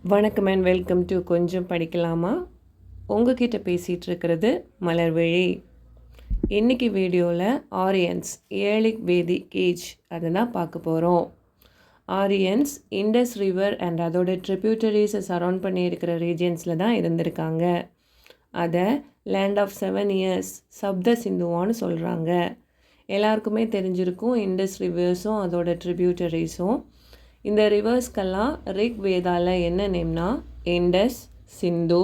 வணக்கம் and welcome to கொஞ்சம் படிக்கலாமா. உங்ககிட்ட பேசிகிட்டு இருக்கிறது மலர்விழி. இன்றைக்கி வீடியோவில் ஆரியன்ஸ் ஏழிக் வேதிக் ஏஜ் அதை தான் பார்க்க போகிறோம். ஆரியன்ஸ் இண்டஸ் ரிவர் அண்ட் அதோட ட்ரிபியூட்டரிஸை சரௌண்ட் பண்ணியிருக்கிற ரீஜியன்ஸில் தான் இருந்திருக்காங்க. அதை லேண்ட் ஆஃப் 7 இயர்ஸ் சப்த சிந்துவான்னு சொல்கிறாங்க. எல்லாருக்குமே தெரிஞ்சிருக்கும் இண்டஸ் ரிவர்ஸும் அதோட ட்ரிபியூட்டரிஸும். இந்த ரிவர்ஸ்க்கெல்லாம் ரிக் வேதாவில் என்ன நேம்னா இண்டஸ், சிந்து,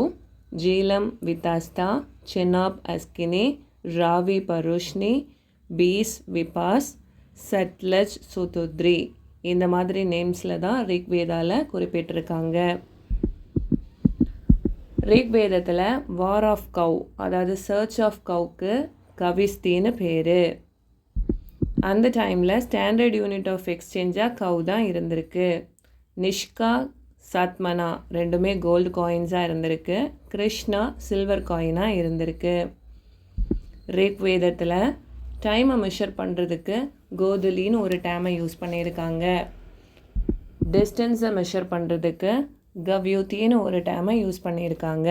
ஜீலம் விதாஸ்தா, செனாப் அஸ்கினி, ராவி பருஷ்னி, பீஸ் விபாஸ், சட்லஜ் சுதுத்ரி இந்த மாதிரி நேம்ஸில் தான் ரிக் வேதாவில் குறிப்பிட்டிருக்காங்க. ரிக் வேதத்தில் வார் ஆஃப் கவ் அதாவது சர்ச் ஆஃப் கவுக்கு கவிஸ்தின்னு பேர். அந்த டைமில் ஸ்டாண்டர்ட் யூனிட் ஆஃப் எக்ஸ்சேஞ்சாக கவ் தான் இருந்திருக்கு. நிஷ்கா, சத்மனா ரெண்டுமே கோல்டு காயின்ஸாக இருந்திருக்கு. கிருஷ்ணா சில்வர் காயினாக இருந்திருக்கு. ரிக் வேதத்தில் டைமை மெஷர் பண்ணுறதுக்கு கோதுலின்னு ஒரு டேமை யூஸ் பண்ணியிருக்காங்க. டிஸ்டன்ஸை மெஷர் பண்ணுறதுக்கு கவ்யூத்தின்னு ஒரு டேமை யூஸ் பண்ணியிருக்காங்க.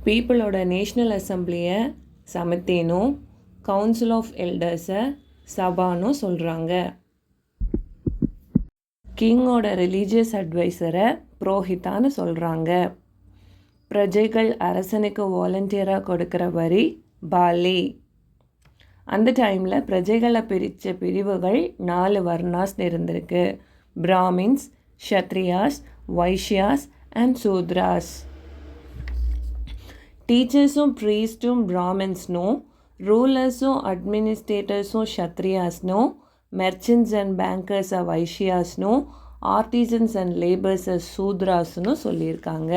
பீப்புளோட நேஷ்னல் அசம்பிளியை சமித்தேனும் கவுன்சில் ஆஃப் எல்டர்ஸை சபானும் சொல்கிறாங்க. கிங்கோட ரிலீஜியஸ் அட்வைசரை புரோஹிதான்னு சொல்கிறாங்க. பிரஜைகள் அரசனுக்கு வாலண்டியராக கொடுக்குற வரி பாலி. அந்த டைமில் பிரஜைகளை பிரித்த பிரிவுகள் 4 வர்ணாஸ் இருந்திருக்கு. பிராமின்ஸ், க்ஷத்ரியாஸ், வைஷ்யாஸ் அண்ட் சூத்ராஸ். டீச்சர்ஸும் ப்ரீஸ்ட்டும் பிராமின்ஸ்னும், ரூலர்ஸும் அட்மினிஸ்ட்ரேட்டர்ஸும் க்ஷத்ரியாஸ்னும், மெர்ச்சன்ட்ஸ் அண்ட் பேங்கர்ஸை வைஷ்யாஸ்னும், ஆர்டிசன்ஸ் அண்ட் லேபர்ஸை சூத்ராஸ்னு சொல்லியிருக்காங்க.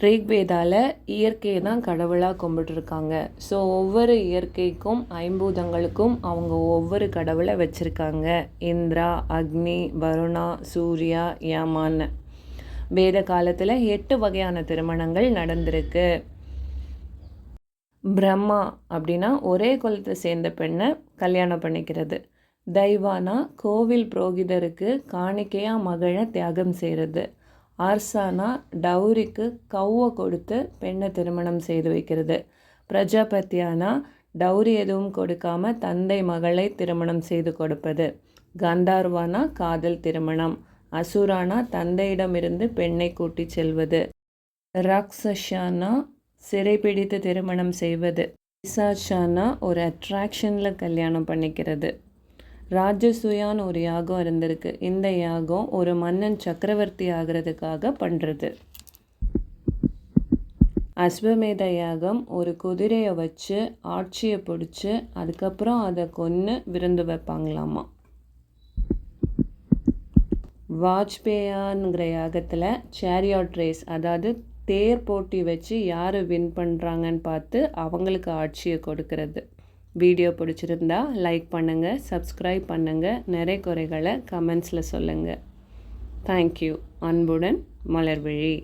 ரிக்வேதாவில் இயற்கையை தான் கடவுளாக கும்பிட்டுருக்காங்க. ஸோ ஒவ்வொரு இயற்கைக்கும் ஐம்பூதங்களுக்கும் அவங்க ஒவ்வொரு கடவுளை வச்சுருக்காங்க. இந்திரா, அக்னி, வருணா, சூர்யா, யமான்னு. வேத காலத்தில் 8 வகையான திருமணங்கள் நடந்திருக்கு. பிரம்மா அப்படின்னா ஒரே குலத்தை சேர்ந்த பெண்ணை கல்யாணம் பண்ணிக்கிறது. தெய்வானா கோவில் புரோகிதருக்கு காணிக்கையாக மகளை தியாகம் செய்கிறது. ஆர்சானா டவுரிக்கு கௌவை கொடுத்து பெண்ணை திருமணம் செய்து வைக்கிறது. பிரஜாபத்தியானா டவுரி எதுவும் கொடுக்காம தந்தை மகளை திருமணம் செய்து கொடுப்பது. கந்தார்வானா காதல் திருமணம். அசுரானா தந்தையிடமிருந்து பெண்ணை கூட்டி செல்வது. ராக்ஷசானா சிறைப்பிடித்து திருமணம் செய்வது. பிசாச்சானா ஒரு அட்ராக்ஷனில் கல்யாணம் பண்ணிக்கிறது. ராஜசூயான்னு ஒரு யாகம் இருந்திருக்கு. இந்த யாகம் ஒரு மன்னன் சக்கரவர்த்தி ஆகிறதுக்காக பண்ணுறது. அஸ்வமேத யாகம் ஒரு குதிரையை வச்சு ஆட்சியை பிடிச்சி அதுக்கப்புறம் அதை கொன்று விருந்து வைப்பாங்களாமா. வாஜ்பேயாங்கிற யாகத்தில் சேரியாட் ரேஸ் அதாவது தேர் போட்டி வச்சு யார் வின் பண்ணுறாங்கன்னு பார்த்து அவங்களுக்கு ஆட்சியை கொடுக்கறது. வீடியோ பிடிச்சிருந்தா லைக் பண்ணுங்கள், சப்ஸ்கிரைப் பண்ணுங்கள், நிறைய குறைகளை கமெண்ட்ஸில் சொல்லுங்கள். தேங்க்யூ. அன்புடன் மலர்விழி.